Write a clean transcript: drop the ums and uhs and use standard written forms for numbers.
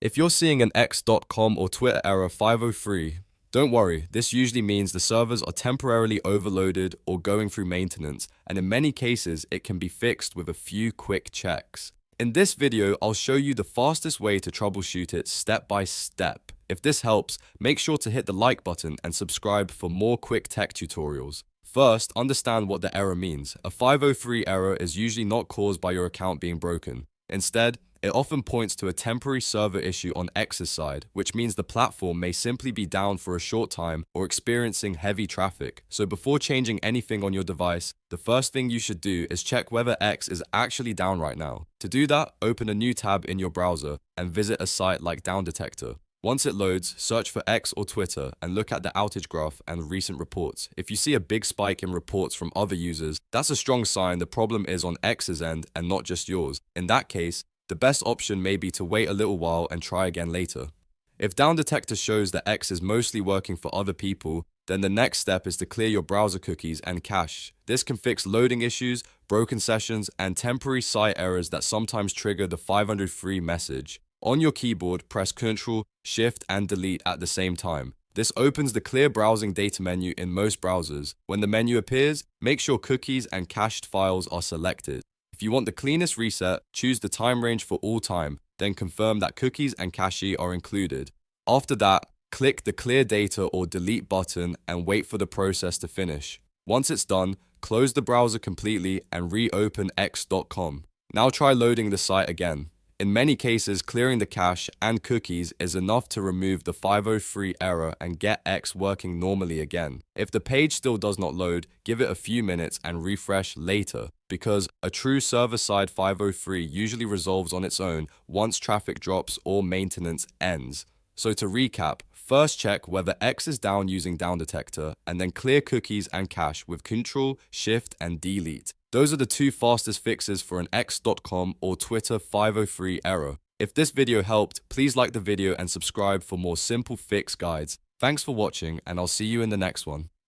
If you're seeing an x.com or Twitter error 503, don't worry, this usually means the servers are temporarily overloaded or going through maintenance, and in many cases, it can be fixed with a few quick checks. In this video, I'll show you the fastest way to troubleshoot it step by step. If this helps, make sure to hit the like button and subscribe for more quick tech tutorials. First, understand what the error means. A 503 error is usually not caused by your account being broken. Instead, it often points to a temporary server issue on X's side, which means the platform may simply be down for a short time or experiencing heavy traffic. So before changing anything on your device, the first thing you should do is check whether X is actually down right now. To do that, open a new tab in your browser and visit a site like DownDetector. Once it loads, search for X or Twitter and look at the outage graph and recent reports. If you see a big spike in reports from other users, that's a strong sign the problem is on X's end and not just yours. In that case, the best option may be to wait a little while and try again later. If DownDetector shows that X is mostly working for other people, then the next step is to clear your browser cookies and cache. This can fix loading issues, broken sessions, and temporary site errors that sometimes trigger the 503 message. On your keyboard, press Ctrl, Shift, and Delete at the same time. This opens the Clear Browsing Data menu in most browsers. When the menu appears, make sure cookies and cached files are selected. If you want the cleanest reset, choose the time range for all time, then confirm that cookies and cache are included. After that, click the Clear Data or Delete button and wait for the process to finish. Once it's done, close the browser completely and reopen x.com. Now try loading the site again. In many cases, clearing the cache and cookies is enough to remove the 503 error and get X working normally again. If the page still does not load, give it a few minutes and refresh later, because a true server-side 503 usually resolves on its own once traffic drops or maintenance ends. So to recap, first check whether X is down using DownDetector, and then clear cookies and cache with Ctrl, Shift, and Delete. Those are the two fastest fixes for an x.com or Twitter 503 error. If this video helped, please like the video and subscribe for more simple fix guides. Thanks for watching, and I'll see you in the next one.